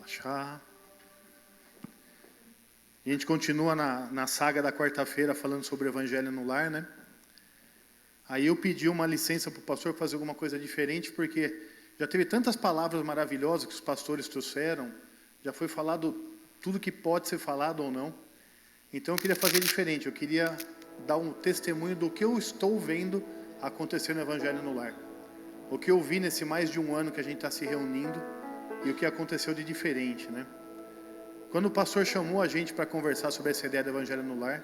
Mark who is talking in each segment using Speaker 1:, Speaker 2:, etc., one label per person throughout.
Speaker 1: Relaxar. E a gente continua na saga da quarta-feira falando sobre o Evangelho no Lar, né? Aí eu pedi uma licença para o pastor fazer alguma coisa diferente, porque já teve tantas palavras maravilhosas que os pastores trouxeram, já foi falado tudo que pode ser falado ou não. Então eu queria fazer diferente, eu queria dar um testemunho do que eu estou vendo acontecer no Evangelho no Lar. O que eu vi nesse mais de um ano que a gente está se reunindo e o que aconteceu de diferente, né? Quando o pastor chamou a gente para conversar sobre essa ideia do Evangelho no Lar,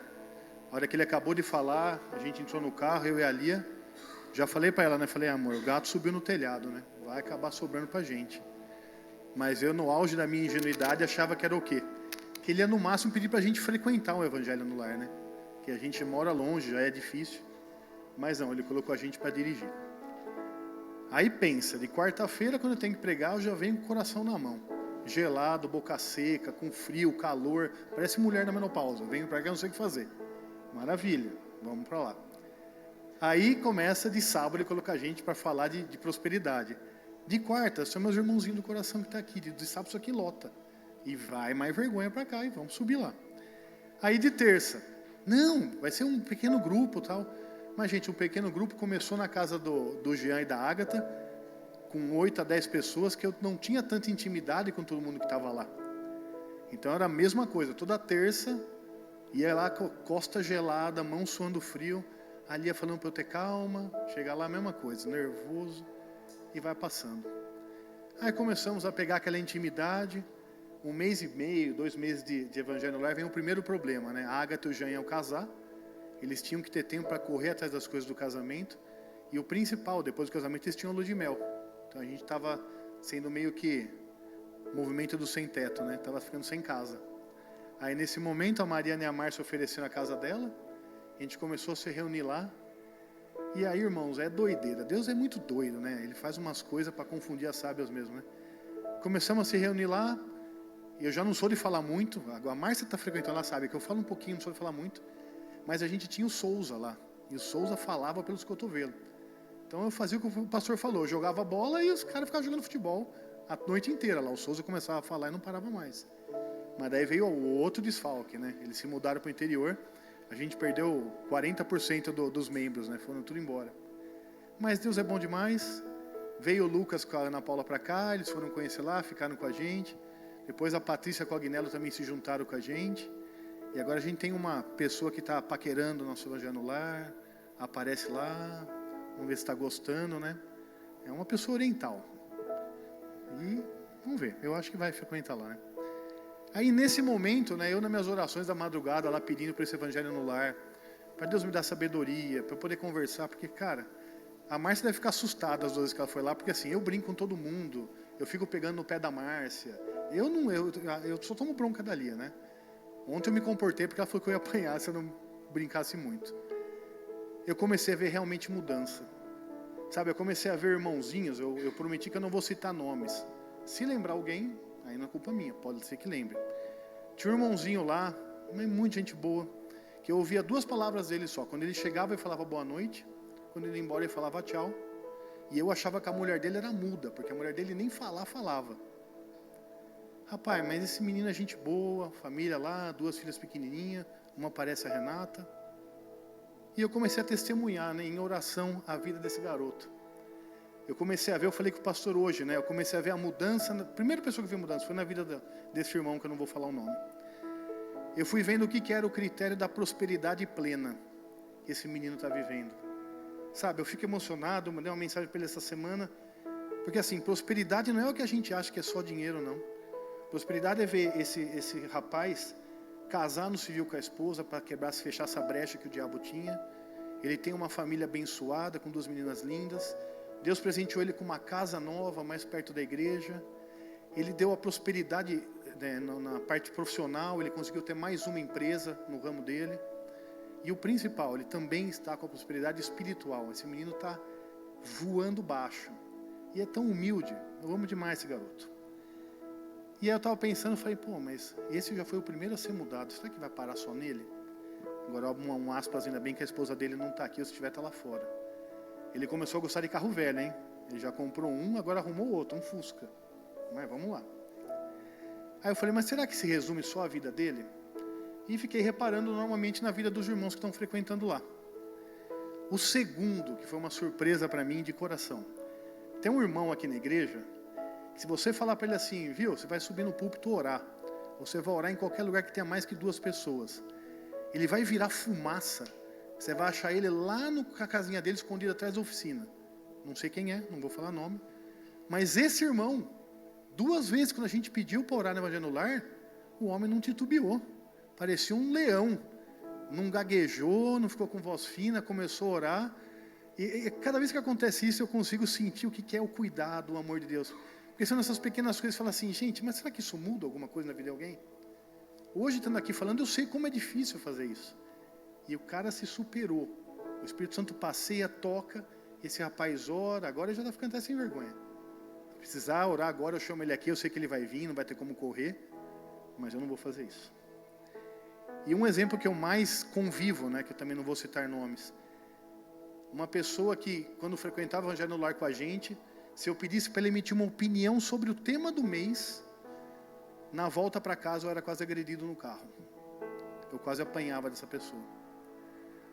Speaker 1: a hora que ele acabou de falar, a gente entrou no carro, eu e a Lia, já falei para ela, né? Falei, amor, o gato subiu no telhado, né? Vai acabar sobrando para a gente. Mas eu, no auge da minha ingenuidade, achava que era o quê? Que ele ia, no máximo, pedir para a gente frequentar o Evangelho no Lar, né? Que a gente mora longe, já é difícil. Mas não, ele colocou a gente para dirigir. Aí pensa, de quarta-feira, quando eu tenho que pregar, eu já venho com o coração na mão. Gelado, boca seca, com frio, calor, parece mulher na menopausa. Venho para cá, não sei o que fazer. Maravilha, vamos para lá. Aí começa de sábado ele colocar a gente para falar de prosperidade. De quarta, são meus irmãozinhos do coração que está aqui. De sábado isso aqui lota. E vai mais vergonha para cá e vamos subir lá. Aí de terça, não, vai ser um pequeno grupo tal. Mas gente, um pequeno grupo começou na casa do Jean e da Ágata, com 8 a 10 pessoas, que eu não tinha tanta intimidade com todo mundo que estava lá. Então era a mesma coisa, toda terça, ia lá com costa gelada, mão suando frio, ali ia falando para eu ter calma, chegar lá a mesma coisa, nervoso, e vai passando. Aí começamos a pegar aquela intimidade, 1 mês e meio, 2 meses de Evangelho no Lar, vem o primeiro problema, né? A Ágata e o Jean iam casar, eles tinham que ter tempo para correr atrás das coisas do casamento, e o principal, depois do casamento, eles tinham lua de mel. Então a gente estava sendo meio que movimento do sem teto, né? Estava ficando sem casa. Aí nesse momento a Mariana e a Márcia ofereceram a casa dela, a gente começou a se reunir lá. E aí, irmãos, é doideira. Deus é muito doido, né? Ele faz umas coisas para confundir as sábias mesmo, né? Começamos a se reunir lá, e eu já não sou de falar muito, a Márcia está frequentando lá, sabe que eu falo um pouquinho, não sou de falar muito, mas a gente tinha o Souza lá, e o Souza falava pelos cotovelos. Então eu fazia o que o pastor falou, eu jogava bola e os caras ficavam jogando futebol a noite inteira lá. O Souza começava a falar e não parava mais. Mas daí veio o outro desfalque, né? Eles se mudaram para o interior, a gente perdeu 40% dos membros, né? Foram tudo embora. Mas Deus é bom demais. Veio o Lucas com a Ana Paula para cá, eles foram conhecer lá, ficaram com a gente. Depois a Patrícia com a Agnello também se juntaram com a gente. E agora a gente tem uma pessoa que está paquerando o nosso Evangelho no Lar, aparece lá. Vamos ver se está gostando, né? É uma pessoa oriental. E vamos ver, eu acho que vai frequentar lá, né? Aí nesse momento, né, eu nas minhas orações da madrugada, lá pedindo para esse Evangelho no Lar, para Deus me dar sabedoria, para eu poder conversar, porque, cara, a Márcia deve ficar assustada as vezes que ela foi lá, porque assim, eu brinco com todo mundo, eu fico pegando no pé da Márcia, eu só tomo bronca dali, né? Ontem eu me comportei porque ela falou que eu ia apanhar se eu não brincasse muito. Eu comecei a ver realmente mudança. Sabe, eu comecei a ver irmãozinhos, eu prometi que eu não vou citar nomes. Se lembrar alguém, aí não é culpa minha, pode ser que lembre. Tinha um irmãozinho lá, muita gente boa, que eu ouvia 2 palavras dele só. Quando ele chegava, ele falava boa noite. Quando ele ia embora, ele falava tchau. E eu achava que a mulher dele era muda, porque a mulher dele nem falava. Rapaz, mas esse menino é gente boa, família lá, 2 filhas pequenininhas, uma parece a Renata. E eu comecei a testemunhar, né, em oração a vida desse garoto. Eu comecei a ver, eu falei com o pastor hoje, né, eu comecei a ver a mudança, a primeira pessoa que viu a mudança foi na vida desse irmão, que eu não vou falar o nome. Eu fui vendo o que era o critério da prosperidade plena que esse menino está vivendo. Sabe, eu fico emocionado, mandei uma mensagem para ele essa semana, porque assim, prosperidade não é o que a gente acha que é só dinheiro, não. Prosperidade é ver esse rapaz casar no civil com a esposa para fechar essa brecha que o diabo tinha. Ele tem uma família abençoada, com 2 meninas lindas. Deus presenteou ele com uma casa nova, mais perto da igreja. Ele deu a prosperidade, né, na parte profissional, ele conseguiu ter mais uma empresa no ramo dele. E o principal, ele também está com a prosperidade espiritual. Esse menino está voando baixo. E é tão humilde. Eu amo demais esse garoto. E aí eu estava pensando, falei, pô, mas esse já foi o primeiro a ser mudado. Será que vai parar só nele? Agora, um aspas, ainda bem que a esposa dele não está aqui, ou se estiver, está lá fora. Ele começou a gostar de carro velho, hein? Ele já comprou um, agora arrumou outro, um Fusca. Mas vamos lá. Aí eu falei, mas será que se resume só a vida dele? E fiquei reparando normalmente na vida dos irmãos que estão frequentando lá. O segundo, que foi uma surpresa para mim de coração. Tem um irmão aqui na igreja, que se você falar para ele assim, viu, você vai subir no púlpito orar. Você vai orar em qualquer lugar que tenha mais que 2 pessoas. Ele vai virar fumaça. Você vai achar ele lá na casinha dele, escondido atrás da oficina. Não sei quem é, não vou falar nome. Mas esse irmão, 2 vezes quando a gente pediu para orar no Evangelho no Lar, o homem não titubeou. Parecia um leão. Não gaguejou, não ficou com voz fina, começou a orar. E cada vez que acontece isso, eu consigo sentir o que é o cuidado, o amor de Deus. Porque são essas pequenas coisas que falam assim, gente, mas será que isso muda alguma coisa na vida de alguém? Hoje, estando aqui falando, eu sei como é difícil fazer isso. E o cara se superou. O Espírito Santo passeia, toca, esse rapaz ora, agora ele já está ficando até sem vergonha. Se precisar orar agora, eu chamo ele aqui, eu sei que ele vai vir, não vai ter como correr, mas eu não vou fazer isso. E um exemplo que eu mais convivo, né, que eu também não vou citar nomes. Uma pessoa que, quando frequentava o Evangelho no Lar com a gente, se eu pedisse para ele emitir uma opinião sobre o tema do mês, na volta para casa eu era quase agredido no carro. Eu quase apanhava dessa pessoa.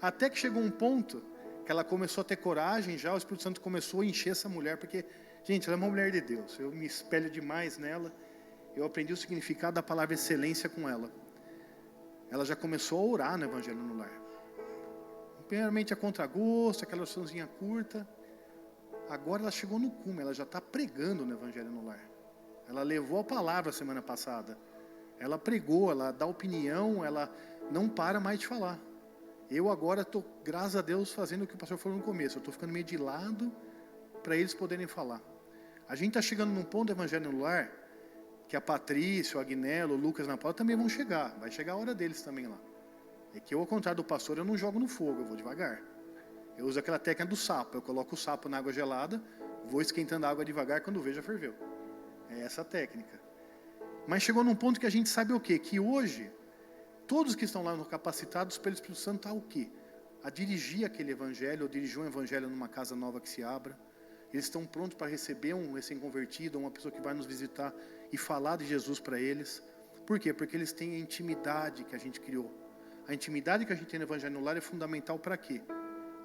Speaker 1: Até que chegou um ponto que ela começou a ter coragem já, o Espírito Santo começou a encher essa mulher, porque, gente, ela é uma mulher de Deus, eu me espelho demais nela, eu aprendi o significado da palavra excelência com ela. Ela já começou a orar no Evangelho no Lar. Primeiramente a contragosto, aquela oraçãozinha curta. Agora ela chegou no cume, ela já está pregando no Evangelho no Lar. Ela levou a palavra semana passada. Ela pregou, ela dá opinião, ela não para mais de falar. Eu agora estou, graças a Deus, fazendo o que o pastor falou no começo. Eu estou ficando meio de lado para eles poderem falar. A gente está chegando num ponto do Evangelho no Lar que a Patrícia, o Agnello, o Lucas na Paula também vão chegar. Vai chegar a hora deles também lá. É que eu, ao contrário do pastor, eu não jogo no fogo, eu vou devagar. Eu uso aquela técnica do sapo. Eu coloco o sapo na água gelada, vou esquentando a água devagar, quando vejo já ferveu. É essa a técnica. Mas chegou num ponto que a gente sabe o quê? Que hoje, todos que estão lá no capacitados pelo Espírito Santo, o quê? A dirigir aquele evangelho, ou dirigir um evangelho numa casa nova que se abra. Eles estão prontos para receber um recém-convertido, uma pessoa que vai nos visitar e falar de Jesus para eles. Por quê? Porque eles têm a intimidade que a gente criou. A intimidade que a gente tem no Evangelho no Lar é fundamental para quê?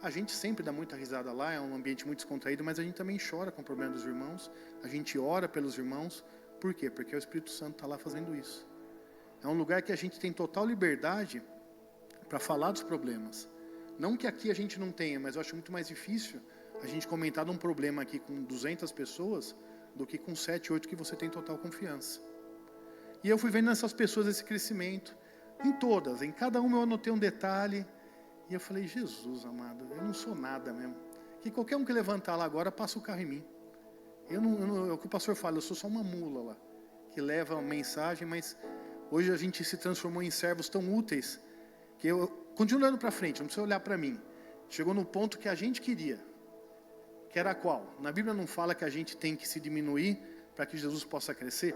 Speaker 1: A gente sempre dá muita risada lá, é um ambiente muito descontraído, mas a gente também chora com o problema dos irmãos, a gente ora pelos irmãos. Por quê? Porque o Espírito Santo está lá fazendo isso. É um lugar que a gente tem total liberdade para falar dos problemas. Não que aqui a gente não tenha, mas eu acho muito mais difícil a gente comentar de um problema aqui com 200 pessoas do que com 7, 8 que você tem total confiança. E eu fui vendo nessas pessoas esse crescimento, em todas, em cada uma eu anotei um detalhe, e eu falei, Jesus amado, eu não sou nada mesmo. Que qualquer um que levantar lá agora, passa o carro em mim. É o que o pastor fala, eu sou só uma mula lá, que leva a mensagem, mas hoje a gente se transformou em servos tão úteis, que eu continuo olhando para frente, não precisa olhar para mim. Chegou no ponto que a gente queria, que era qual? Na Bíblia não fala que a gente tem que se diminuir para que Jesus possa crescer?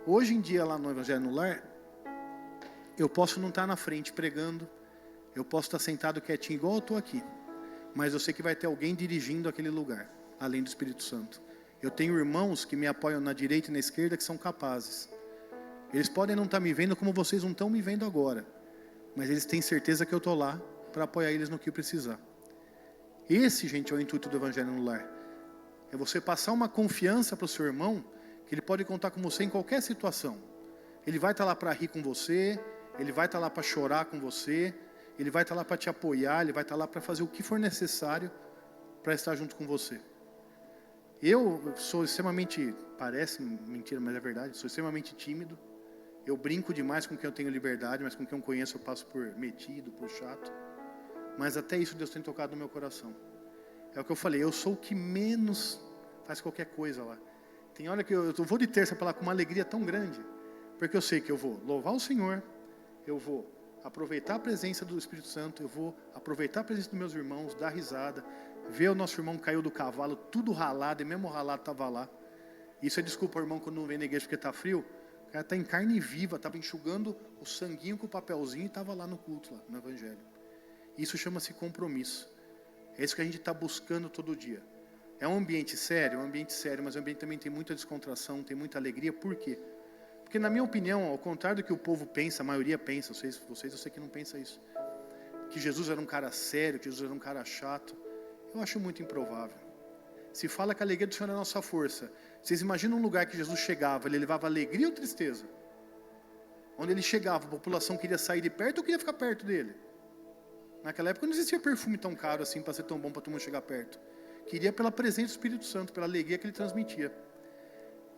Speaker 1: Hoje em dia, lá no Evangelho no Lar, eu posso não estar na frente pregando, eu posso estar sentado quietinho igual eu estou aqui, mas eu sei que vai ter alguém dirigindo aquele lugar, além do Espírito Santo. Eu tenho irmãos que me apoiam na direita e na esquerda que são capazes. Eles podem não estar me vendo como vocês não estão me vendo agora, mas eles têm certeza que eu estou lá para apoiar eles no que precisar. Esse, gente, é o intuito do Evangelho no Lar. É você passar uma confiança para o seu irmão, que ele pode contar com você em qualquer situação. Ele vai estar lá para rir com você, ele vai estar lá para chorar com você, ele vai estar lá para te apoiar, ele vai estar lá para fazer o que for necessário para estar junto com você. Eu sou extremamente, parece mentira, mas é verdade, sou extremamente tímido. Eu brinco demais com quem eu tenho liberdade, mas com quem eu conheço eu passo por metido, por chato. Mas até isso Deus tem tocado no meu coração. É o que eu falei, eu sou o que menos faz qualquer coisa lá. Tem hora que eu vou de terça para lá com uma alegria tão grande, porque eu sei que eu vou louvar o Senhor, eu vou aproveitar a presença do Espírito Santo, eu vou aproveitar a presença dos meus irmãos, dar risada, ver o nosso irmão caiu do cavalo, tudo ralado, e mesmo o ralado estava lá. Isso é desculpa, irmão, quando não vem na igreja porque está frio. O cara está em carne viva, estava enxugando o sanguinho com o papelzinho e estava lá no culto, lá no Evangelho. Isso chama-se compromisso. É isso que a gente está buscando todo dia. É um ambiente sério, mas o ambiente também tem muita descontração, tem muita alegria. Por quê? Porque, na minha opinião, ao contrário do que o povo pensa, a maioria pensa, vocês eu sei que não pensa isso, que Jesus era um cara sério, que Jesus era um cara chato, eu acho muito improvável. Se fala que a alegria do Senhor é a nossa força. Vocês imaginam um lugar que Jesus chegava, ele levava alegria ou tristeza? Onde ele chegava, a população queria sair de perto ou queria ficar perto dele? Naquela época não existia perfume tão caro assim para ser tão bom para todo mundo chegar perto. Queria pela presença do Espírito Santo, pela alegria que ele transmitia.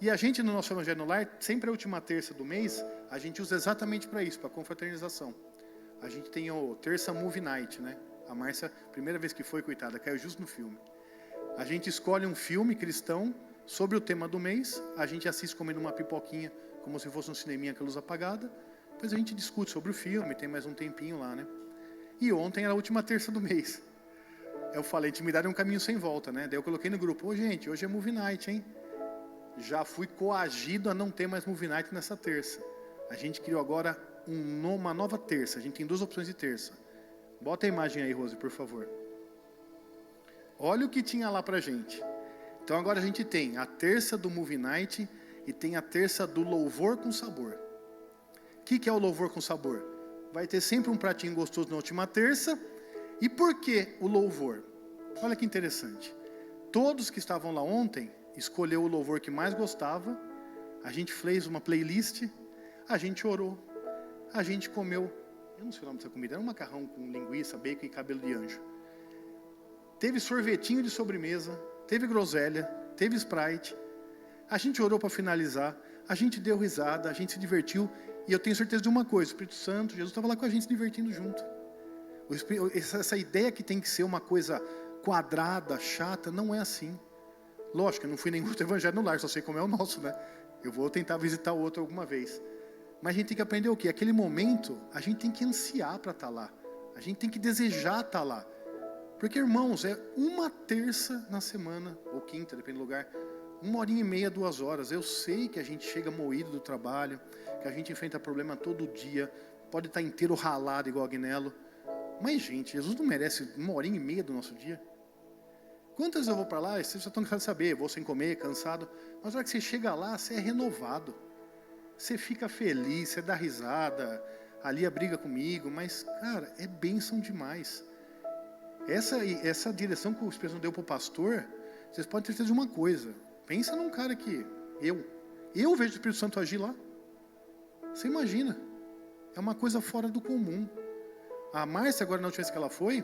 Speaker 1: E a gente no nosso Evangelho no Lar, sempre a última terça do mês, a gente usa exatamente para isso, para confraternização. A gente tem o Terça Movie Night, né? A Márcia, primeira vez que foi, coitada, caiu justo no filme. A gente escolhe um filme cristão sobre o tema do mês, a gente assiste comendo uma pipoquinha, como se fosse um cineminha com a luz apagada, depois a gente discute sobre o filme, tem mais um tempinho lá, né? E ontem era a última terça do mês. Eu falei, intimidade é um caminho sem volta, né? Daí eu coloquei no grupo, gente, hoje é Movie Night, hein? Já fui coagido a não ter mais Movie Night nessa terça. A gente criou agora uma nova terça, a gente tem 2 opções de terça. Bota a imagem aí, Rose, por favor. Olha o que tinha lá pra gente. Então agora a gente tem a terça do Movie Night e tem a terça do louvor com sabor. O que é o louvor com sabor? Vai ter sempre um pratinho gostoso na última terça. E por que o louvor? Olha que interessante. Todos que estavam lá ontem escolheu o louvor que mais gostava. A gente fez uma playlist. A gente orou. A gente comeu. Eu não sei o nome dessa comida. Era um macarrão com linguiça, bacon e cabelo de anjo. Teve sorvetinho de sobremesa, teve groselha, teve Sprite. A gente orou para finalizar, a gente deu risada, a gente se divertiu. E eu tenho certeza de uma coisa, o Espírito Santo, Jesus estava lá com a gente se divertindo junto. Essa ideia que tem que ser uma coisa quadrada, chata, não é assim. Lógico, eu não fui nenhum outro evangelho no lar, só sei como é o nosso, né? Eu vou tentar visitar o outro alguma vez. Mas a gente tem que aprender o quê? Aquele momento, a gente tem que ansiar para estar lá. A gente tem que desejar estar lá. Porque, irmãos, é uma terça na semana, ou quinta, depende do lugar, 1h30, 2 horas. Eu sei que a gente chega moído do trabalho, que a gente enfrenta problema todo dia, pode estar inteiro ralado igual a Agnello. Mas, gente, Jesus não merece 1h30 do nosso dia? Quantas vezes eu vou para lá, vocês já estão cansados de saber, vou sem comer, cansado, mas na hora que você chega lá, você é renovado. Você fica feliz, você dá risada, ali a briga comigo, mas, cara, é bênção demais. Essa direção que o Espírito Santo deu para o pastor, vocês podem ter certeza de uma coisa. Pensa num cara que eu vejo o Espírito Santo agir lá. Você imagina. É uma coisa fora do comum. A Márcia, agora na última vez que ela foi,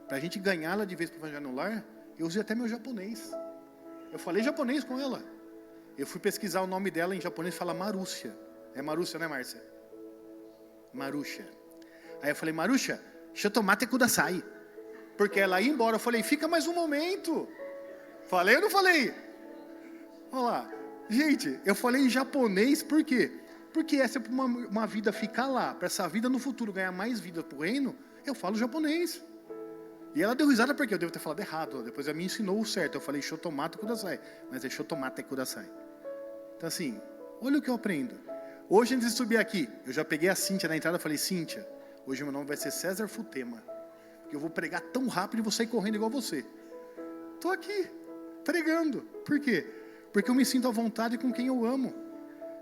Speaker 1: para a gente ganhá-la de vez para o Evangelho no Lar, eu usei até meu japonês. Eu falei japonês com ela. Eu fui pesquisar o nome dela em japonês e fala Marúcia. É Marúcia, né, Márcia? Marúcia. Aí eu falei, Marúcia, shotomate kudasai. Porque ela ia embora, eu falei, fica mais um momento. Falei ou não falei? Olha lá. Gente, eu falei em japonês, por quê? Porque essa é uma vida ficar lá, para essa vida no futuro ganhar mais vida para o reino, eu falo japonês. E ela deu risada porque eu devo ter falado errado. Depois ela me ensinou o certo. Eu falei shotomate kudasai, mas é shotomate kudasai. Então assim, olha o que eu aprendo. Hoje, antes de subir aqui, eu já peguei a Cíntia na entrada e falei, Cíntia, hoje meu nome vai ser César Futema. Porque eu vou pregar tão rápido e vou sair correndo igual você. Estou aqui, pregando. Por quê? Porque eu me sinto à vontade com quem eu amo.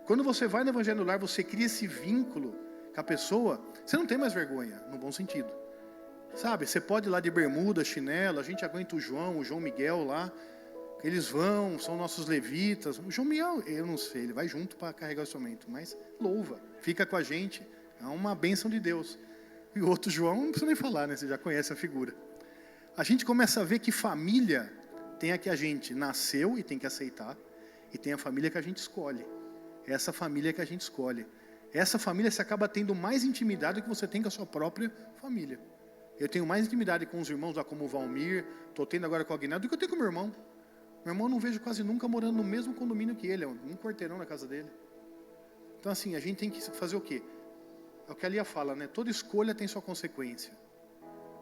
Speaker 1: Quando você vai no Evangelho no Lar, você cria esse vínculo com a pessoa, você não tem mais vergonha, no bom sentido. Sabe, você pode ir lá de bermuda, chinelo, a gente aguenta o João Miguel lá, eles vão, são nossos levitas. O João Miguel, eu não sei, ele vai junto para carregar o instrumento, mas louva, fica com a gente, é uma bênção de Deus. E o outro João, não precisa nem falar, né? Você já conhece a figura. A gente começa a ver que família tem a que a gente nasceu e tem que aceitar, e tem a família que a gente escolhe. É essa família que a gente escolhe. Essa família você acaba tendo mais intimidade do que você tem com a sua própria família. Eu tenho mais intimidade com os irmãos lá como o Valmir, estou tendo agora com o Aguinaldo, do que eu tenho com o meu irmão. Meu irmão eu não vejo quase nunca morando no mesmo condomínio que ele, é um quarteirão na casa dele. Então assim, a gente tem que fazer o quê? É o que a Lia fala, né? Toda escolha tem sua consequência.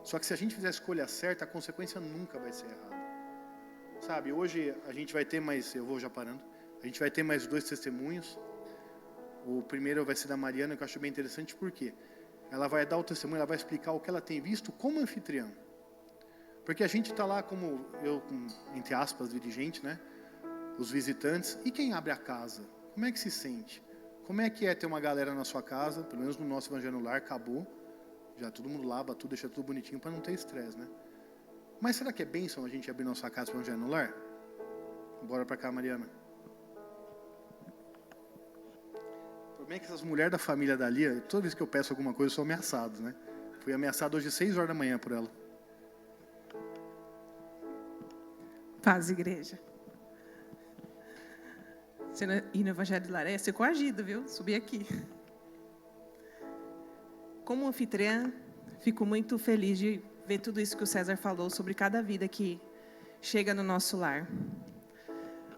Speaker 1: Só que se a gente fizer a escolha certa, a consequência nunca vai ser errada. Sabe, hoje a gente vai ter mais, eu vou já parando, a gente vai ter mais 2 testemunhos. O primeiro vai ser da Mariana, que eu acho bem interessante, porque ela vai dar o testemunho, ela vai explicar o que ela tem visto como anfitriã. Porque a gente está lá como, eu, entre aspas, dirigente, né? Os visitantes, e quem abre a casa? Como é que se sente? como é que é ter uma galera na sua casa, pelo menos no nosso Evangelho no Lar, acabou, já todo mundo lava tudo, deixa tudo bonitinho para não ter estresse, né? Mas será que é bênção a gente abrir nossa casa para o Evangelho no Lar? Bora para cá, Mariana. O problema é que essas mulheres da família da Lia, toda vez que eu peço alguma coisa, eu sou ameaçado, né? Fui ameaçado hoje às 6 horas da manhã por ela.
Speaker 2: Paz, igreja. Ir no Evangelho do Lar é ser coagido, viu? Subir aqui. Como anfitriã, fico muito feliz de ver tudo isso que o César falou sobre cada vida que chega no nosso lar.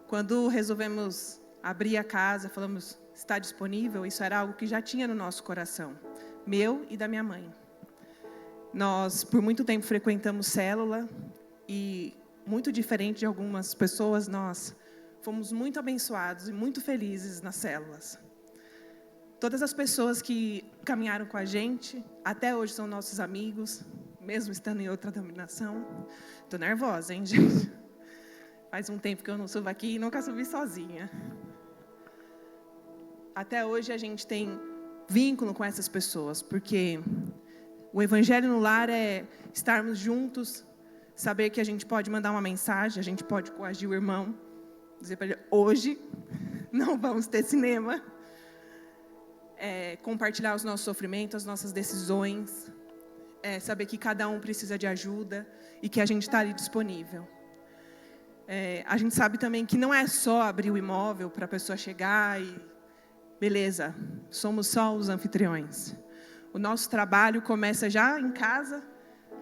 Speaker 2: Quando resolvemos abrir a casa, falamos, está disponível, isso era algo que já tinha no nosso coração, meu e da minha mãe. Nós, por muito tempo, frequentamos célula e, muito diferente de algumas pessoas, nós fomos muito abençoados e muito felizes nas células. Todas as pessoas que caminharam com a gente, até hoje são nossos amigos, mesmo estando em outra denominação. Estou nervosa, hein, gente? Faz um tempo que eu não subo aqui e nunca subi sozinha. Até hoje a gente tem vínculo com essas pessoas, porque o Evangelho no Lar é estarmos juntos, saber que a gente pode mandar uma mensagem, a gente pode coagir o irmão, dizer para ele, hoje não vamos ter cinema. Compartilhar os nossos sofrimentos, as nossas decisões, saber que cada um precisa de ajuda e que a gente está ali disponível. A gente sabe também que não é só abrir o imóvel para a pessoa chegar e, beleza, somos só os anfitriões. O nosso trabalho começa já em casa,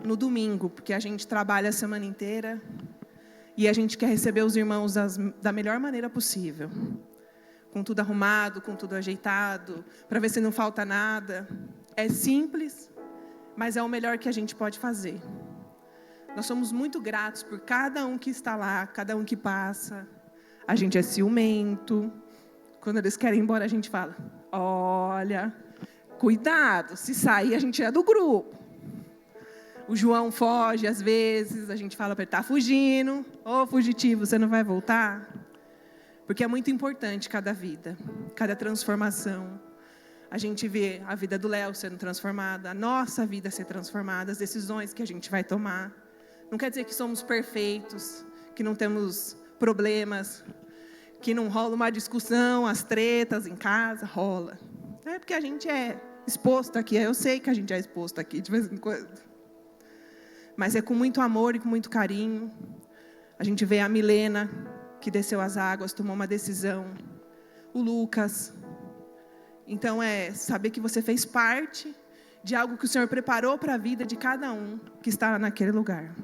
Speaker 2: no domingo, porque a gente trabalha a semana inteira e a gente quer receber os irmãos da melhor maneira possível. Com tudo arrumado, com tudo ajeitado, para ver se não falta nada. É simples, mas é o melhor que a gente pode fazer. Nós somos muito gratos por cada um que está lá, cada um que passa. A gente é ciumento. Quando eles querem ir embora, a gente fala, olha, cuidado, se sair, a gente é do grupo. O João foge, às vezes, a gente fala para ele, está fugindo. Ô, fugitivo, você não vai voltar? Porque é muito importante cada vida, cada transformação. A gente vê a vida do Léo sendo transformada, a nossa vida ser transformada, as decisões que a gente vai tomar. Não quer dizer que somos perfeitos, que não temos problemas, que não rola uma discussão, as tretas em casa, rola. É porque a gente é exposto aqui, eu sei que a gente é exposto aqui de vez em quando. Mas é com muito amor e com muito carinho. A gente vê a Milena, que desceu as águas, tomou uma decisão. O Lucas. Então, saber que você fez parte de algo que o Senhor preparou para a vida de cada um que está naquele lugar.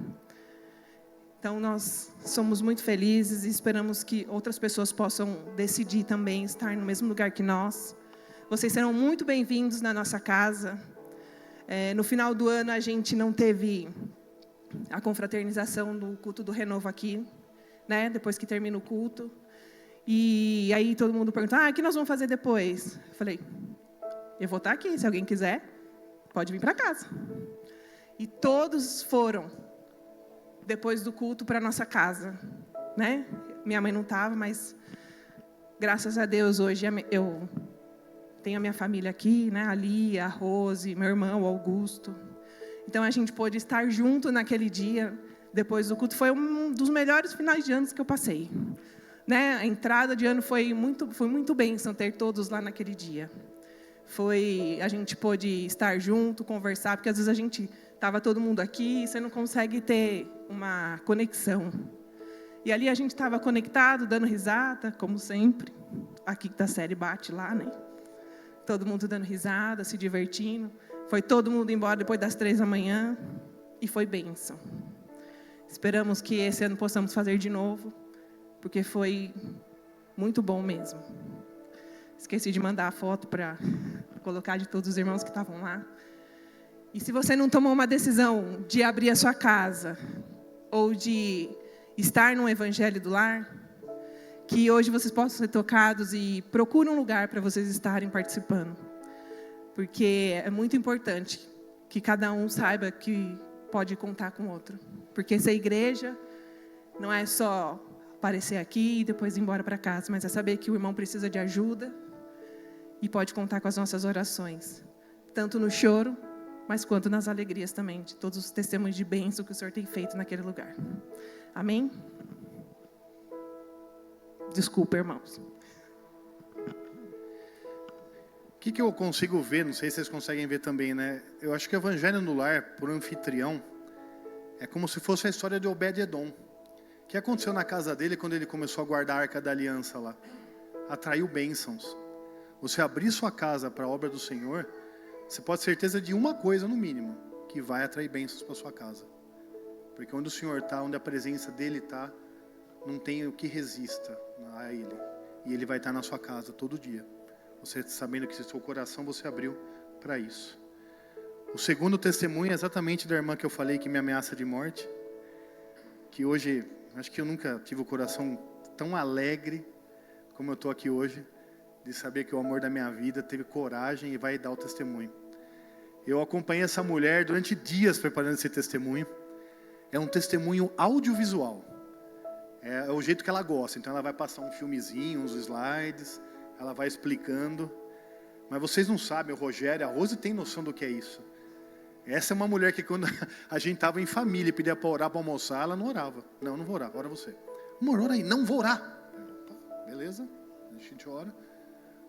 Speaker 2: Então, nós somos muito felizes e esperamos que outras pessoas possam decidir também estar no mesmo lugar que nós. Vocês serão muito bem-vindos na nossa casa. No final do ano, a gente não teve a confraternização do culto do Renovo aqui, né? Depois que termina o culto. E aí todo mundo pergunta, o que nós vamos fazer depois? Eu falei, eu vou estar aqui, se alguém quiser, pode vir para casa. E todos foram, depois do culto, para a nossa casa, né? Minha mãe não estava, mas graças a Deus hoje eu tenho a minha família aqui, né? A Lia, a Rose, meu irmão, o Augusto. Então a gente pôde estar junto naquele dia, depois do culto. Foi um dos melhores finais de ano que eu passei. Né? A entrada de ano foi muito bênção ter todos lá naquele dia. A gente pôde estar junto, conversar, porque às vezes a gente estava todo mundo aqui e você não consegue ter uma conexão. E ali a gente estava conectado, dando risada, como sempre. Aqui da série bate lá, né? Todo mundo dando risada, se divertindo. Foi todo mundo embora depois das 3 da manhã e foi bênção. Esperamos que esse ano possamos fazer de novo, porque foi muito bom mesmo. Esqueci de mandar a foto para colocar de todos os irmãos que estavam lá. E se você não tomou uma decisão de abrir a sua casa, ou de estar no Evangelho do Lar, que hoje vocês possam ser tocados e procurem um lugar para vocês estarem participando. Porque é muito importante que cada um saiba que pode contar com o outro. Porque essa igreja não é só aparecer aqui e depois ir embora para casa, mas é saber que o irmão precisa de ajuda e pode contar com as nossas orações, tanto no choro, mas quanto nas alegrias também, de todos os testemunhos de bênção que o Senhor tem feito naquele lugar. Amém? Desculpa, irmãos.
Speaker 1: O que eu consigo ver, não sei se vocês conseguem ver também, né? Eu acho que o Evangelho no Lar, por anfitrião, é como se fosse a história de Obed-Edom. O que aconteceu na casa dele quando ele começou a guardar a Arca da Aliança lá? Atraiu bênçãos. Você abrir sua casa para a obra do Senhor, você pode ter certeza de uma coisa, no mínimo, que vai atrair bênçãos para sua casa. Porque onde o Senhor está, onde a presença dEle está, não tem o que resista a Ele. E Ele vai estar na sua casa todo dia. Você sabendo que seu coração você abriu para isso. O segundo testemunho é exatamente da irmã que eu falei que me ameaça de morte. Que hoje, acho que eu nunca tive o coração tão alegre como eu estou aqui hoje. De saber que o amor da minha vida teve coragem e vai dar o testemunho. Eu acompanhei essa mulher durante dias preparando esse testemunho. É um testemunho audiovisual. É o jeito que ela gosta. Então ela vai passar um filmezinho, uns slides, ela vai explicando. Mas vocês não sabem, o Rogério, a Rose tem noção do que é isso. Essa é uma mulher que quando a gente estava em família e pedia para orar, para almoçar, ela não orava. Não vou orar, ora você. Amor, ora aí, não vou orar. Beleza, a gente ora.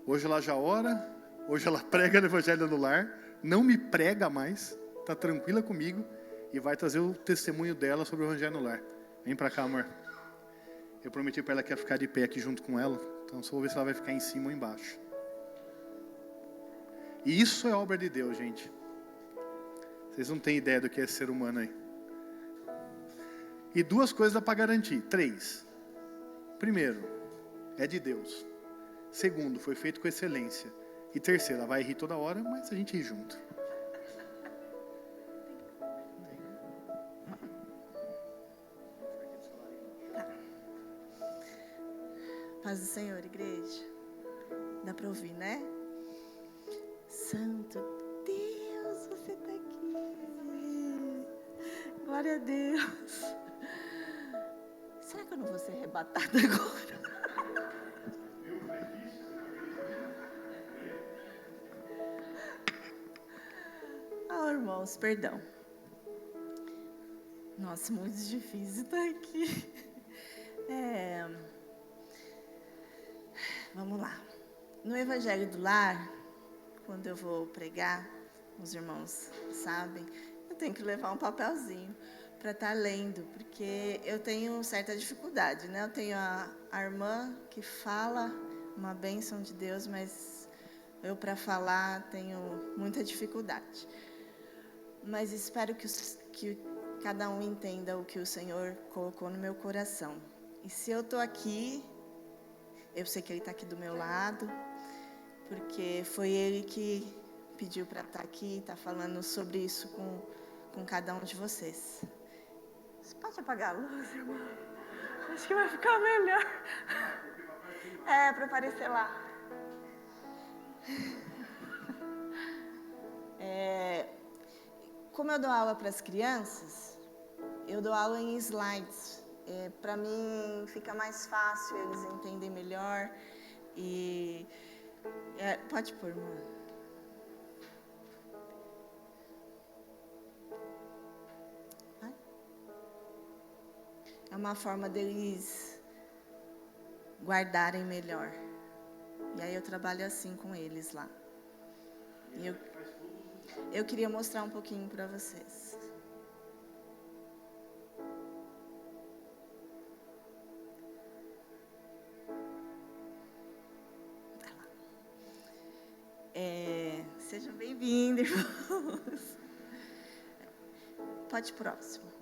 Speaker 1: Hoje ela já ora, hoje ela prega no Evangelho no Lar, não me prega mais, está tranquila comigo e vai trazer o testemunho dela sobre o Evangelho no Lar. Vem para cá, amor. Eu prometi para ela que ia ficar de pé aqui junto com ela, então só vou ver se ela vai ficar em cima ou embaixo. E isso é obra de Deus, gente. Vocês não têm ideia do que é ser humano aí. E 2 coisas dá para garantir. 3. Primeiro, é de Deus. Segundo, foi feito com excelência. E terceiro, ela vai rir toda hora, mas a gente ri junto.
Speaker 3: Paz do Senhor, igreja. Dá para ouvir, né? Santo Deus, você está aqui. Glória a Deus. Será que eu não vou ser arrebatada agora? Irmãos, perdão. Nossa, muito difícil estar aqui. Vamos lá. No Evangelho do Lar, quando eu vou pregar, os irmãos sabem, eu tenho que levar um papelzinho para estar lendo, porque eu tenho certa dificuldade, né? Eu tenho a irmã que fala uma bênção de Deus, mas eu para falar tenho muita dificuldade. Mas espero que cada um entenda o que o Senhor colocou no meu coração. E se eu estou aqui, eu sei que Ele está aqui do meu lado, porque foi Ele que pediu para estar aqui, está falando sobre isso com cada um de vocês. Você pode apagar a luz, irmão? Acho que vai ficar melhor. Para aparecer lá. Como eu dou aula para as crianças, eu dou aula em slides. Para mim fica mais fácil, eles entendem melhor. E pode pôr, irmã. É uma forma deles guardarem melhor. E aí eu trabalho assim com eles lá. E eu queria mostrar um pouquinho para vocês. Sejam bem-vindos, irmãos. Pode ir próximo.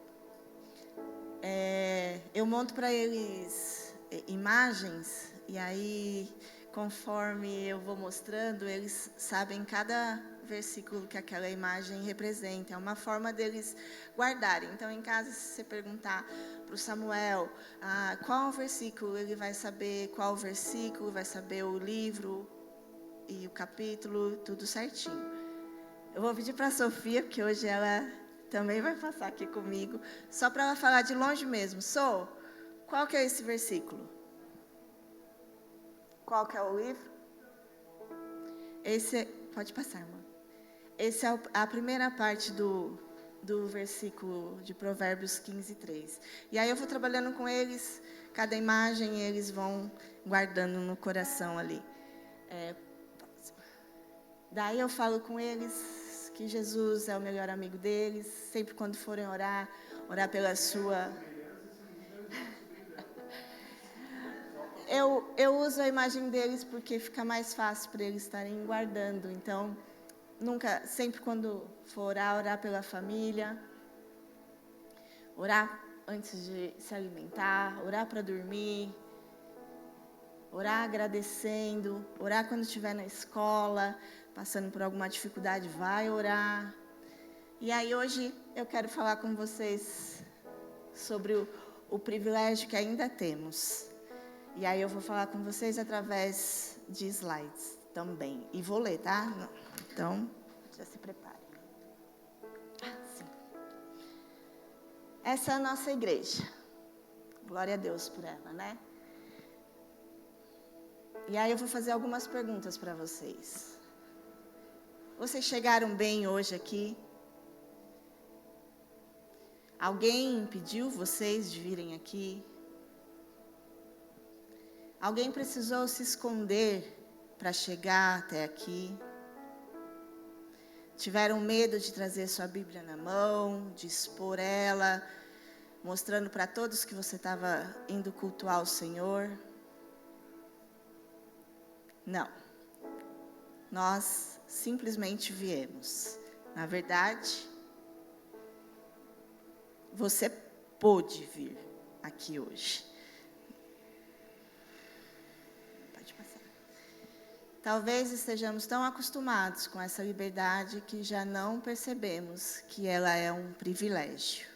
Speaker 3: Eu monto para eles imagens, e aí, conforme eu vou mostrando, eles sabem cada versículo que aquela imagem representa. É uma forma deles guardarem. Então, em casa, se você perguntar para o Samuel qual o versículo, ele vai saber qual o versículo, vai saber o livro e o capítulo, tudo certinho. Eu vou pedir para a Sofia, porque hoje ela também vai passar aqui comigo, só para ela falar de longe mesmo. Qual que é esse versículo? Qual que é o livro? Pode passar, irmã. Essa é a primeira parte do versículo de Provérbios 15:3. E aí eu vou trabalhando com eles, cada imagem eles vão guardando no coração ali. Daí eu falo com eles que Jesus é o melhor amigo deles, sempre quando forem orar pela sua... Eu uso a imagem deles porque fica mais fácil para eles estarem guardando. Então, sempre quando for orar pela família, orar antes de se alimentar, orar para dormir, orar agradecendo, orar quando estiver na escola, passando por alguma dificuldade, vai orar. E aí hoje eu quero falar com vocês sobre o privilégio que ainda temos. E aí eu vou falar com vocês através de slides também. E vou ler, tá? Então, já se preparem. Sim. Essa é a nossa igreja. Glória a Deus por ela, né? E aí eu vou fazer algumas perguntas para vocês. Vocês chegaram bem hoje aqui? Alguém impediu vocês de virem aqui? Alguém precisou se esconder para chegar até aqui? Tiveram medo de trazer sua Bíblia na mão, de expor ela, mostrando para todos que você estava indo cultuar o Senhor? Não. Nós simplesmente viemos. Na verdade, você pôde vir aqui hoje. Pode passar. Talvez estejamos tão acostumados com essa liberdade que já não percebemos que ela é um privilégio.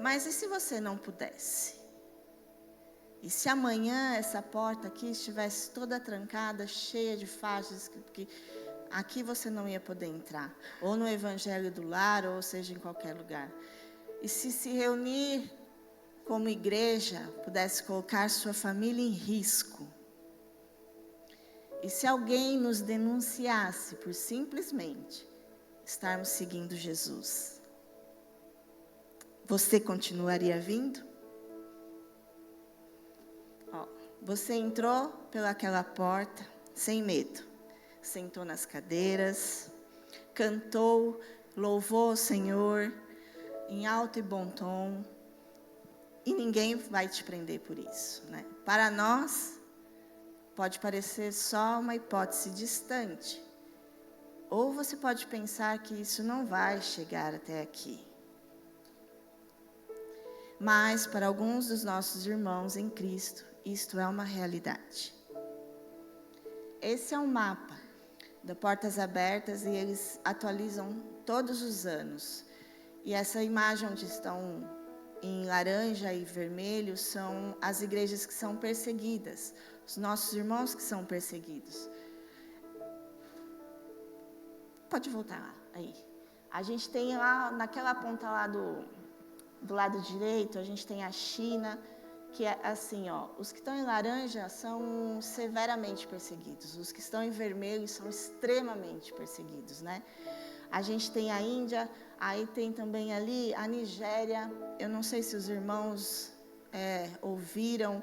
Speaker 3: Mas e se você não pudesse? E se amanhã essa porta aqui estivesse toda trancada, cheia de faixas, que aqui você não ia poder entrar, ou no Evangelho do Lar, ou seja, em qualquer lugar. E se reunir como igreja pudesse colocar sua família em risco, e se alguém nos denunciasse por simplesmente estarmos seguindo Jesus, você continuaria vindo? Você entrou pelaquela porta sem medo, sentou nas cadeiras, cantou, louvou o Senhor em alto e bom tom, e ninguém vai te prender por isso, né? Para nós, pode parecer só uma hipótese distante, ou você pode pensar que isso não vai chegar até aqui. Mas para alguns dos nossos irmãos em Cristo, isto é uma realidade. Esse é um mapa de Portas Abertas e eles atualizam todos os anos. E essa imagem onde estão em laranja e vermelho são as igrejas que são perseguidas, os nossos irmãos que são perseguidos. Pode voltar lá, aí. A gente tem lá, naquela ponta lá do lado direito, a gente tem a China, que é assim, os que estão em laranja são severamente perseguidos, os que estão em vermelho são extremamente perseguidos, né? A gente tem a Índia, aí tem também ali a Nigéria. Eu não sei se os irmãos ouviram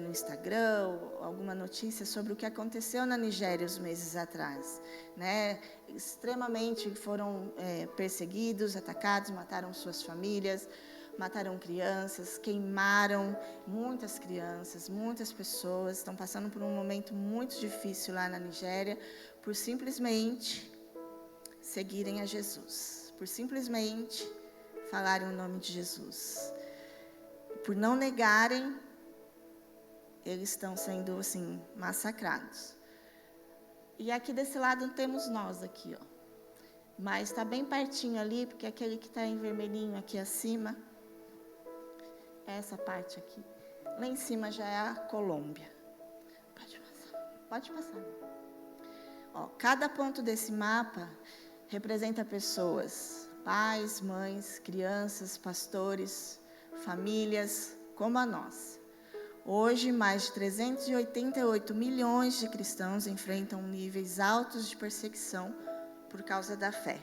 Speaker 3: no Instagram alguma notícia sobre o que aconteceu na Nigéria os meses atrás, né? Extremamente foram perseguidos, atacados, mataram suas famílias, mataram crianças, queimaram muitas crianças, muitas pessoas estão passando por um momento muito difícil lá na Nigéria, por simplesmente seguirem a Jesus, por simplesmente falarem o nome de Jesus. Por não negarem, eles estão sendo assim massacrados. E aqui desse lado temos nós aqui, mas está bem pertinho ali, porque aquele que está em vermelhinho aqui acima, essa parte aqui, lá em cima já é a Colômbia. Pode passar. Cada ponto desse mapa representa pessoas, pais, mães, crianças, pastores, famílias, como a nossa. Hoje, mais de 388 milhões de cristãos enfrentam níveis altos de perseguição por causa da fé.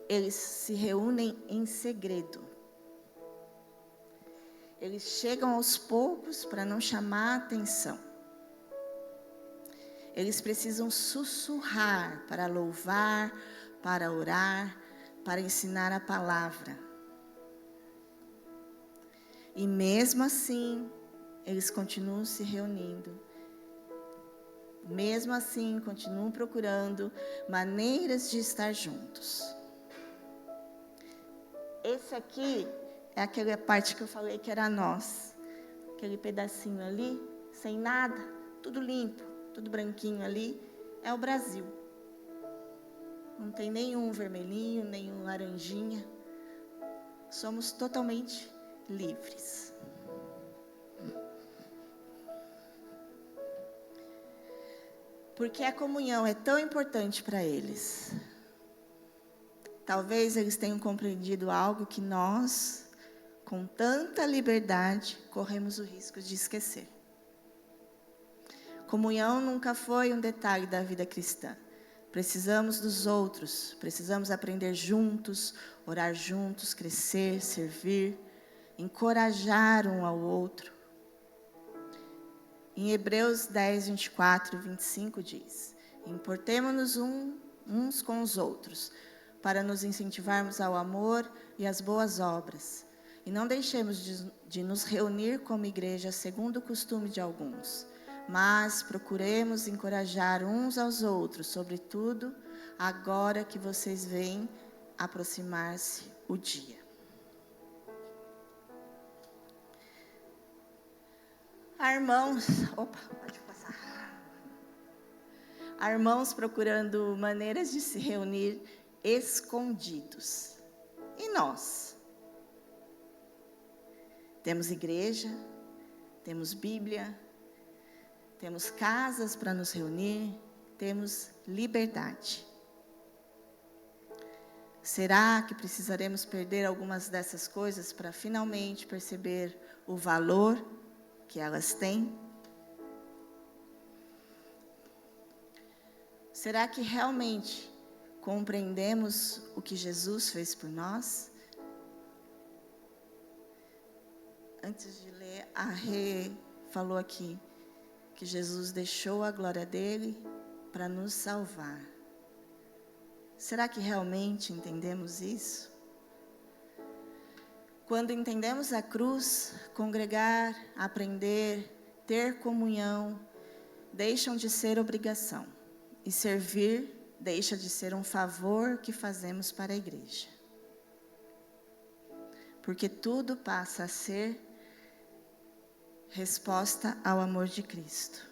Speaker 3: Eles se reúnem em segredo. Eles chegam aos poucos para não chamar a atenção. Eles precisam sussurrar para louvar, para orar, para ensinar a palavra. E mesmo assim, eles continuam se reunindo. Mesmo assim, continuam procurando maneiras de estar juntos. Esse aqui é aquela parte que eu falei que era nós. Aquele pedacinho ali, sem nada, tudo limpo, tudo branquinho ali, é o Brasil. Não tem nenhum vermelhinho, nenhum laranjinha. Somos totalmente livres. Porque a comunhão é tão importante para eles. Talvez eles tenham compreendido algo que nós, com tanta liberdade, corremos o risco de esquecer. Comunhão nunca foi um detalhe da vida cristã. Precisamos dos outros, precisamos aprender juntos, orar juntos, crescer, servir, encorajar um ao outro. Em Hebreus 10, 24 e 25 diz: importemo-nos uns com os outros, para nos incentivarmos ao amor e às boas obras. E não deixemos de nos reunir como igreja segundo o costume de alguns, mas procuremos encorajar uns aos outros, sobretudo agora que vocês veem aproximar-se o dia. Irmãos, pode passar. Irmãos procurando maneiras de se reunir escondidos. E nós? Temos igreja, temos Bíblia, temos casas para nos reunir, temos liberdade. Será que precisaremos perder algumas dessas coisas para finalmente perceber o valor que elas têm? Será que realmente compreendemos o que Jesus fez por nós? Antes de ler, a Rê falou aqui que Jesus deixou a glória dele para nos salvar. Será que realmente entendemos isso? Quando entendemos a cruz, congregar, aprender, ter comunhão, deixam de ser obrigação. E servir deixa de ser um favor que fazemos para a igreja. Porque tudo passa a ser resposta ao amor de Cristo.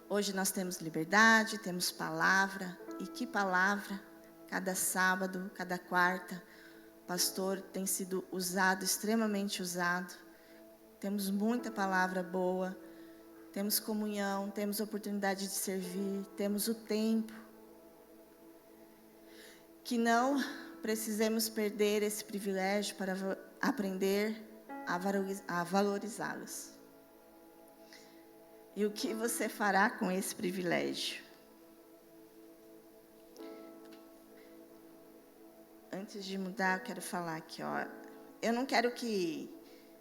Speaker 3: Hoje nós temos liberdade, temos palavra. E que palavra! Cada sábado, cada quarta, o pastor tem sido usado, extremamente usado. Temos muita palavra boa, temos comunhão, temos oportunidade de servir, temos o tempo. Que não precisemos perder esse privilégio para aprender a valorizá-los. E o que você fará com esse privilégio? Antes de mudar, eu quero falar aqui, eu não quero que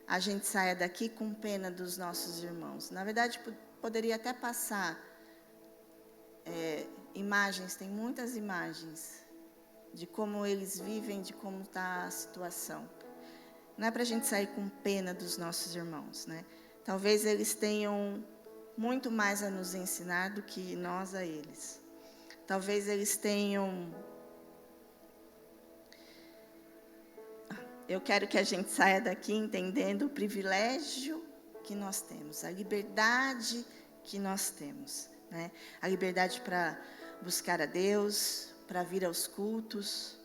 Speaker 3: a gente saia daqui com pena dos nossos irmãos. Na verdade, poderia até passar imagens, tem muitas imagens de como eles vivem, de como está a situação. Não é para a gente sair com pena dos nossos irmãos, né? Talvez eles tenham muito mais a nos ensinar do que nós a eles. Talvez eles tenham... Eu quero que a gente saia daqui entendendo o privilégio que nós temos, a liberdade que nós temos, né? A liberdade para buscar a Deus, para vir aos cultos,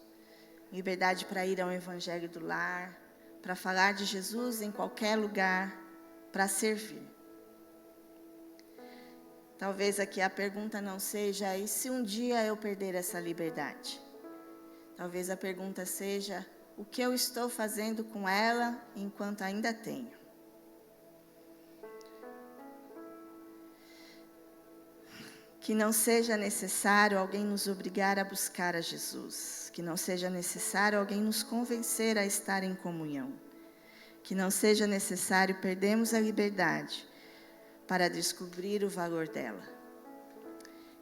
Speaker 3: liberdade para ir ao Evangelho do Lar, para falar de Jesus em qualquer lugar, para servir. Talvez aqui a pergunta não seja, e se um dia eu perder essa liberdade? Talvez a pergunta seja: o que eu estou fazendo com ela enquanto ainda tenho? Que não seja necessário alguém nos obrigar a buscar a Jesus. Que não seja necessário alguém nos convencer a estar em comunhão. Que não seja necessário perdermos a liberdade para descobrir o valor dela.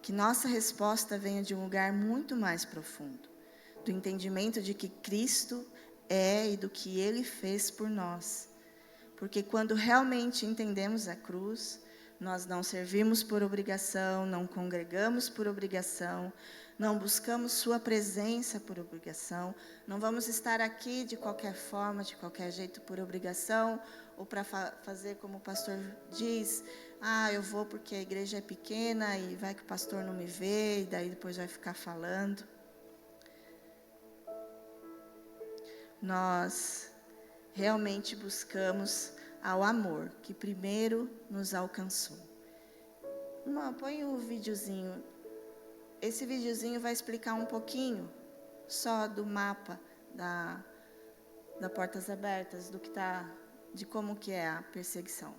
Speaker 3: Que nossa resposta venha de um lugar muito mais profundo, do entendimento de que Cristo é e do que Ele fez por nós. Porque quando realmente entendemos a cruz, nós não servimos por obrigação, não congregamos por obrigação, não buscamos sua presença por obrigação, não vamos estar aqui de qualquer forma, de qualquer jeito por obrigação, ou para fazer como o pastor diz: eu vou porque a igreja é pequena e vai que o pastor não me vê, e daí depois vai ficar falando. Nós realmente buscamos ao amor que primeiro nos alcançou. Irmã, põe o videozinho. Esse videozinho vai explicar um pouquinho só do mapa da Portas Abertas, de como que é a perseguição.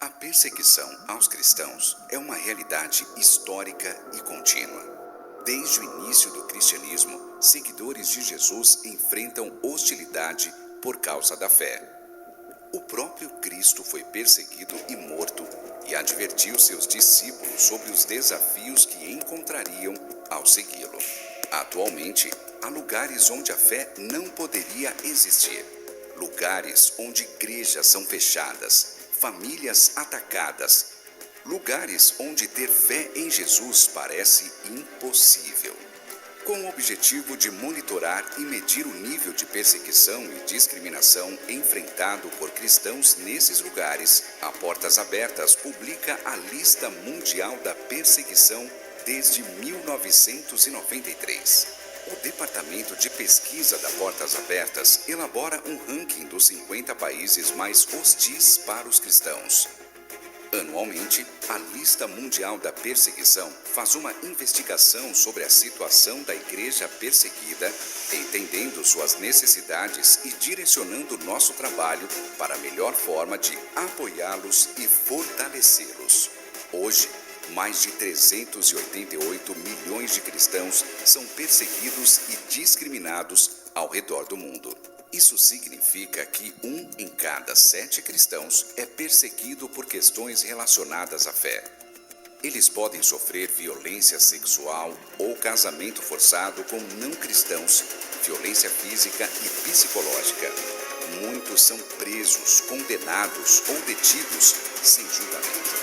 Speaker 4: A perseguição aos cristãos é uma realidade histórica e contínua. Desde o início do cristianismo, seguidores de Jesus enfrentam hostilidade por causa da fé. O próprio Cristo foi perseguido e morto e advertiu seus discípulos sobre os desafios que encontrariam ao segui-lo. Atualmente, há lugares onde a fé não poderia existir. Lugares onde igrejas são fechadas, famílias atacadas. Lugares onde ter fé em Jesus parece impossível. Com o objetivo de monitorar e medir o nível de perseguição e discriminação enfrentado por cristãos nesses lugares, a Portas Abertas publica a Lista Mundial da Perseguição desde 1993. O Departamento de Pesquisa da Portas Abertas elabora um ranking dos 50 países mais hostis para os cristãos. Anualmente, a Lista Mundial da Perseguição faz uma investigação sobre a situação da igreja perseguida, entendendo suas necessidades e direcionando nosso trabalho para a melhor forma de apoiá-los e fortalecê-los. Hoje, mais de 388 milhões de cristãos são perseguidos e discriminados ao redor do mundo. Isso significa que 1 em cada 7 cristãos é perseguido por questões relacionadas à fé. Eles podem sofrer violência sexual ou casamento forçado com não cristãos, violência física e psicológica. Muitos são presos, condenados ou detidos sem julgamento.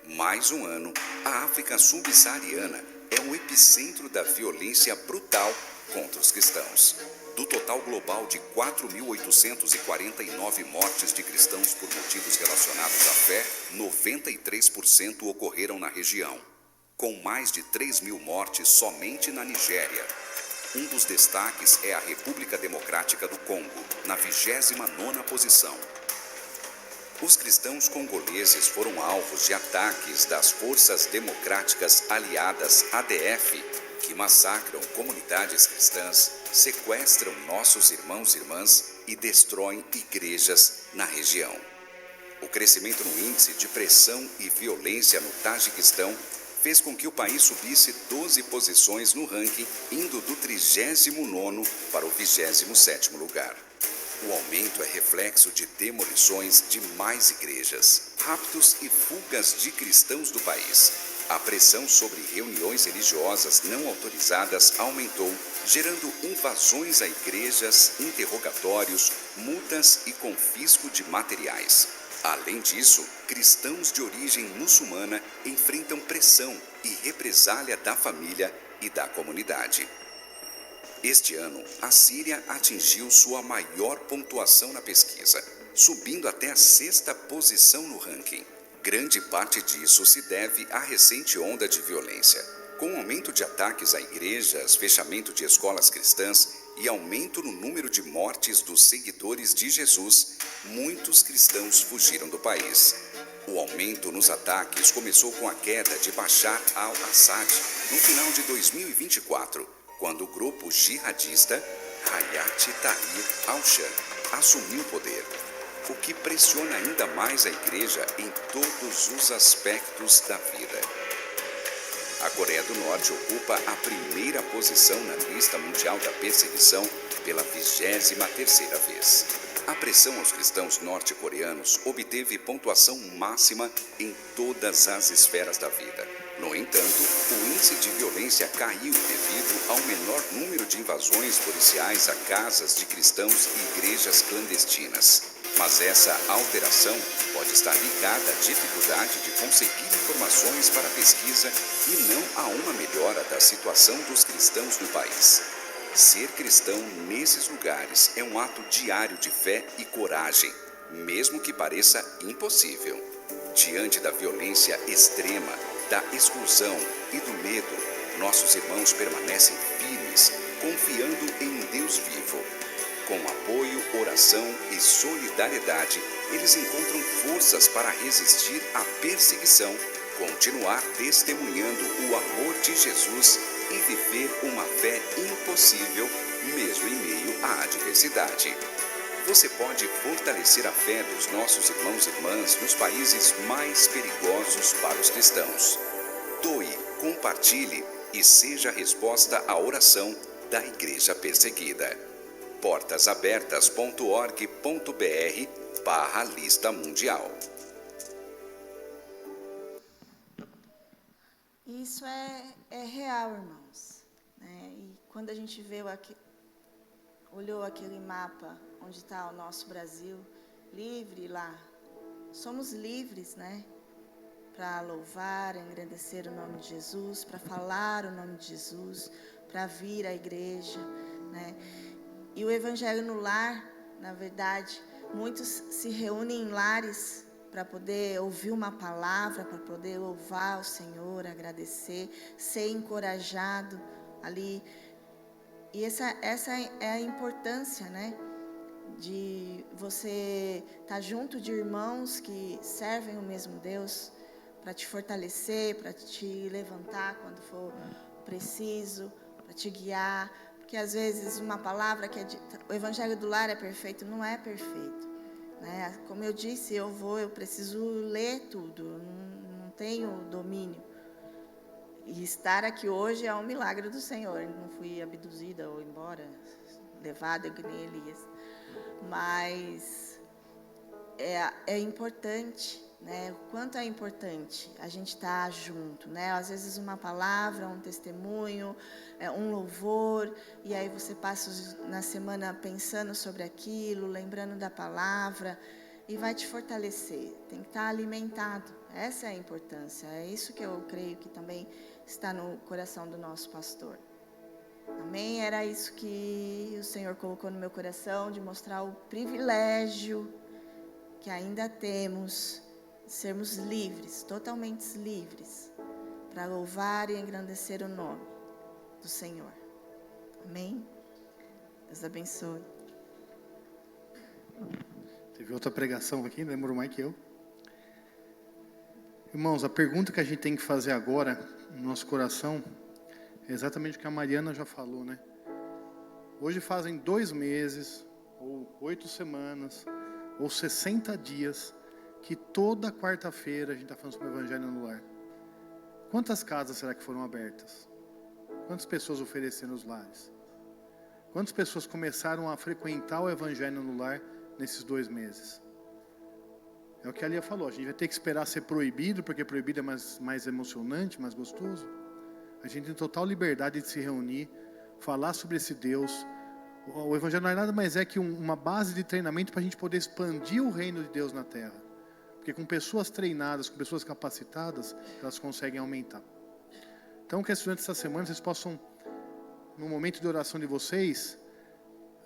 Speaker 4: Mais um ano, a África subsaariana é o epicentro da violência brutal contra os cristãos. Do total global de 4.849 mortes de cristãos por motivos relacionados à fé, 93% ocorreram na região, com mais de 3.000 mortes somente na Nigéria. Um dos destaques é a República Democrática do Congo, na 29ª posição. Os cristãos congoleses foram alvos de ataques das Forças Democráticas Aliadas ADF, que massacram comunidades cristãs, sequestram nossos irmãos e irmãs e destroem igrejas na região. O crescimento no índice de pressão e violência no Tajiquistão fez com que o país subisse 12 posições no ranking, indo do 39º para o 27º lugar. O aumento é reflexo de demolições de mais igrejas, raptos e fugas de cristãos do país. A pressão sobre reuniões religiosas não autorizadas aumentou, gerando invasões a igrejas, interrogatórios, multas e confisco de materiais. Além disso, cristãos de origem muçulmana enfrentam pressão e represália da família e da comunidade. Este ano, a Síria atingiu sua maior pontuação na pesquisa, subindo até a 6ª posição no ranking. Grande parte disso se deve à recente onda de violência. Com o aumento de ataques a igrejas, fechamento de escolas cristãs e aumento no número de mortes dos seguidores de Jesus, muitos cristãos fugiram do país. O aumento nos ataques começou com a queda de Bashar al-Assad no final de 2024, quando o grupo jihadista Hayat Tahrir al-Sham assumiu o poder, o que pressiona ainda mais a igreja em todos os aspectos da vida. A Coreia do Norte ocupa a primeira posição na lista mundial da perseguição pela 23ª vez. A pressão aos cristãos norte-coreanos obteve pontuação máxima em todas as esferas da vida. No entanto, o índice de violência caiu devido ao menor número de invasões policiais a casas de cristãos e igrejas clandestinas. Mas essa alteração pode estar ligada à dificuldade de conseguir informações para a pesquisa e não a uma melhora da situação dos cristãos no país. Ser cristão nesses lugares é um ato diário de fé e coragem, mesmo que pareça impossível. Diante da violência extrema, da exclusão e do medo, nossos irmãos permanecem firmes, confiando em um Deus vivo. Com apoio, oração e solidariedade, eles encontram forças para resistir à perseguição, continuar testemunhando o amor de Jesus e viver uma fé impossível, mesmo em meio à adversidade. Você pode fortalecer a fé dos nossos irmãos e irmãs nos países mais perigosos para os cristãos. Doe, compartilhe e seja a resposta à oração da Igreja Perseguida. portasabertas.org.br/lista mundial.
Speaker 3: Isso é real, irmãos. E quando a gente olhou aquele mapa onde está o nosso Brasil, livre lá, somos livres, para louvar, engrandecer o nome de Jesus, para falar o nome de Jesus, para vir à igreja, E o Evangelho no Lar, na verdade, muitos se reúnem em lares para poder ouvir uma palavra, para poder louvar o Senhor, agradecer, ser encorajado ali. E essa é a importância, de você estar junto de irmãos que servem o mesmo Deus, para te fortalecer, para te levantar quando for preciso, para te guiar. Porque às vezes uma palavra o Evangelho do Lar é perfeito, não é perfeito. Como eu disse, eu preciso ler tudo, não tenho domínio. E estar aqui hoje é um milagre do Senhor. Eu não fui abduzida ou embora, levada que nem Elias. Mas é importante, o quanto é importante a gente estar junto, Às vezes uma palavra, um testemunho, um louvor, e aí você passa na semana pensando sobre aquilo, lembrando da palavra, e vai te fortalecer. Tem que estar alimentado. Essa é a importância. É isso que eu creio que também está no coração do nosso pastor. Amém? Era isso que o Senhor colocou no meu coração, de mostrar o privilégio que ainda temos de sermos livres, totalmente livres, para louvar e engrandecer o nome do Senhor. Amém? Deus abençoe.
Speaker 1: Teve outra pregação aqui, demorou mais que eu. Irmãos, a pergunta que a gente tem que fazer agora no nosso coração é exatamente o que a Mariana já falou, Hoje fazem 2 meses, ou 8 semanas, ou 60 dias, que toda quarta-feira a gente está falando sobre o Evangelho no Lar. Quantas casas será que foram abertas? Quantas pessoas ofereceram os lares? Quantas pessoas começaram a frequentar o Evangelho no Lar nesses 2 meses? É o que a Lia falou, a gente vai ter que esperar ser proibido, porque proibido é mais emocionante, mais gostoso. A gente tem total liberdade de se reunir, falar sobre esse Deus. O Evangelho não é nada mais que uma base de treinamento para a gente poder expandir o reino de Deus na terra. Porque com pessoas treinadas, com pessoas capacitadas, elas conseguem aumentar. Então, que durante essa semana vocês possam, no momento de oração de vocês,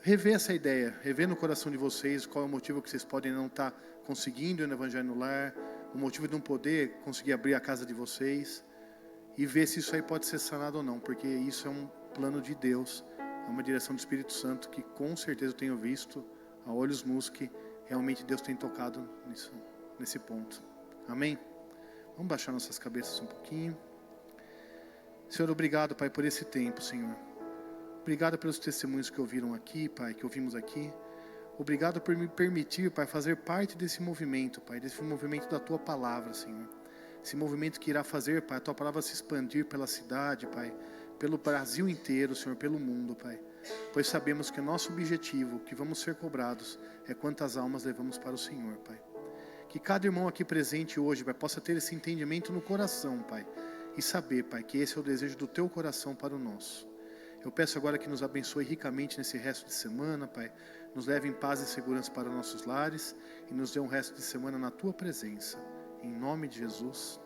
Speaker 1: rever essa ideia, rever no coração de vocês qual é o motivo que vocês podem não estar conseguindo ir no Evangelho no Lar, o motivo de não poder conseguir abrir a casa de vocês, e ver se isso aí pode ser sanado ou não, porque isso é um plano de Deus, é uma direção do Espírito Santo que com certeza eu tenho visto a olhos nus que realmente Deus tem tocado nesse ponto. Amém? Vamos baixar nossas cabeças um pouquinho. Senhor, obrigado, Pai, por esse tempo, Senhor. Obrigado pelos testemunhos que ouviram aqui, Pai, que ouvimos aqui. Obrigado por me permitir, Pai, fazer parte desse movimento, Pai, desse movimento da Tua Palavra, Senhor. Esse movimento que irá fazer, Pai, a Tua Palavra se expandir pela cidade, Pai, pelo Brasil inteiro, Senhor, pelo mundo, Pai. Pois sabemos que o nosso objetivo, que vamos ser cobrados, é quantas almas levamos para o Senhor, Pai. Que cada irmão aqui presente hoje, Pai, possa ter esse entendimento no coração, Pai. E saber, Pai, que esse é o desejo do Teu coração para o nosso. Eu peço agora que nos abençoe ricamente nesse resto de semana, Pai. Nos leve em paz e segurança para nossos lares e nos dê um resto de semana na Tua presença. Em nome de Jesus.